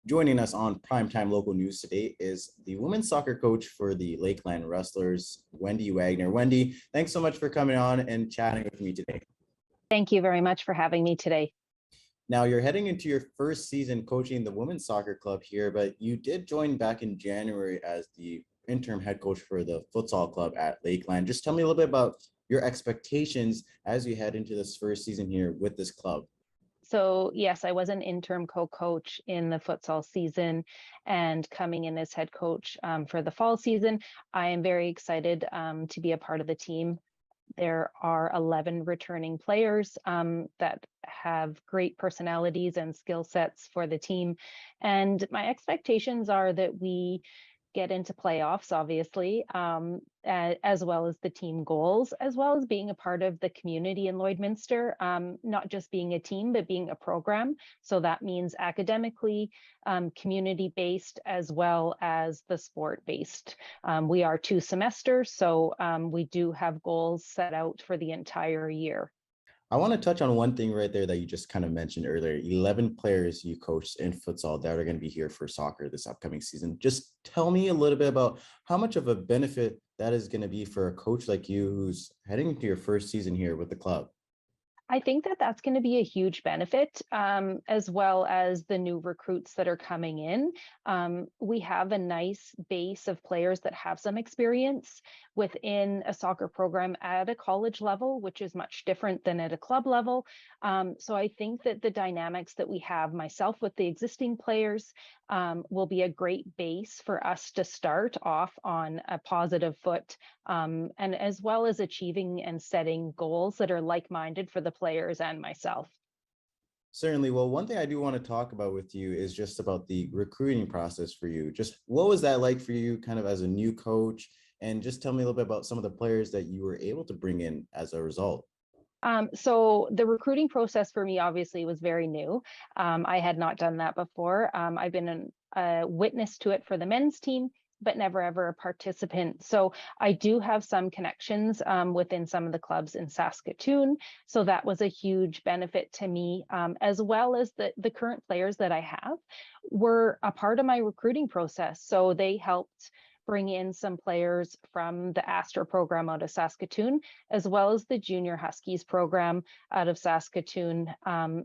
Joining us on Primetime Local News today is the women's soccer coach for the Lakeland Rustlers, Wendy Wagner. Wendy, thanks so much for coming on and chatting with me today. Thank you very much for having me today. Now, you're heading into your first season coaching the women's soccer club here, but you did join back in January as the interim head coach for the futsal club at Lakeland. Just tell me a little bit about your expectations as you head into this first season here with this club. So yes, I was an interim co-coach in the futsal season and coming in as head coach for the fall season. I am very excited to be a part of the team. There are 11 returning players that have great personalities and skill sets for the team. And my expectations are that we get into playoffs, obviously, as well as the team goals, as well as being a part of the community in Lloydminster, not just being a team, but being a program. So that means academically, community-based, as well as the sport-based. We are 2 semesters, so we do have goals set out for the entire year. I want to touch on one thing right there that you just kind of mentioned earlier. 11 players you coached in futsal that are going to be here for soccer this upcoming season. Just tell me a little bit about how much of a benefit that is going to be for a coach like you who's heading into your first season here with the club. I think that that's going to be a huge benefit, as well as the new recruits that are coming in. We have a nice base of players that have some experience within a soccer program at a college level, which is much different than at a club level. So I think that the dynamics that we have, myself with the existing players, will be a great base for us to start off on a positive foot, and as well as achieving and setting goals that are like-minded for the players and myself. Certainly. Well, one thing I do want to talk about with you is just about the recruiting process for you. Just what was that like for you kind of as a new coach? And just tell me a little bit about some of the players that you were able to bring in as a result. So the recruiting process for me obviously was very new. I had not done that before. I've been a witness to it for the men's team, but never ever a participant. So I do have some connections within some of the clubs in Saskatoon. So that was a huge benefit to me, as well as the current players that I have were a part of my recruiting process. So they helped bring in some players from the Astra program out of Saskatoon, as well as the Junior Huskies program out of Saskatoon.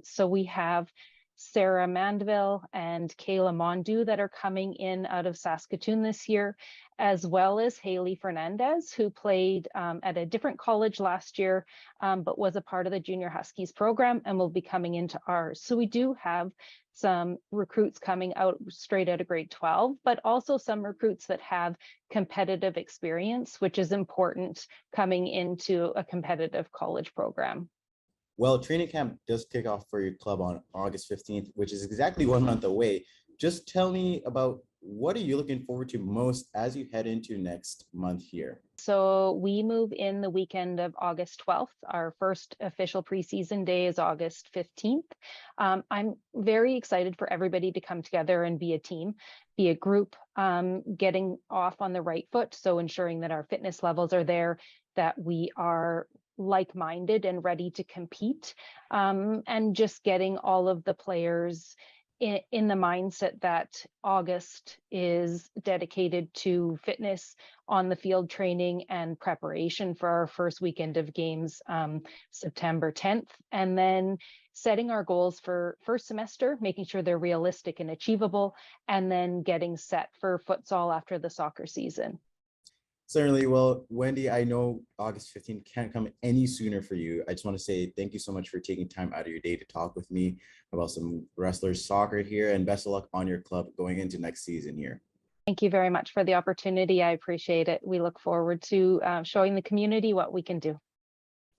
So we have Sarah Mandeville and Kayla Mondu that are coming in out of Saskatoon this year, as well as Haley Fernandez, who played at a different college last year, but was a part of the Junior Huskies program and will be coming into ours. So we do have some recruits coming out straight out of grade 12, but also some recruits that have competitive experience, which is important coming into a competitive college program. Well, training camp does kick off for your club on August 15th, which is exactly 1 month away. Just tell me about what are you looking forward to most as you head into next month here? So we move in the weekend of August 12th. Our first official preseason day is August 15th. I'm very excited for everybody to come together and be a team, be a group, getting off on the right foot. So ensuring that our fitness levels are there, that we are like-minded and ready to compete, and just getting all of the players in the mindset that August is dedicated to fitness, on the field training and preparation for our first weekend of games, September 10th, and then setting our goals for first semester, making sure they're realistic and achievable, and then getting set for futsal after the soccer season. Certainly. Well, Wendy, I know August 15th can't come any sooner for you. I just want to say thank you so much for taking time out of your day to talk with me about some Rustlers soccer here, and best of luck on your club going into next season here. Thank you very much for the opportunity. I appreciate it. We look forward to showing the community what we can do.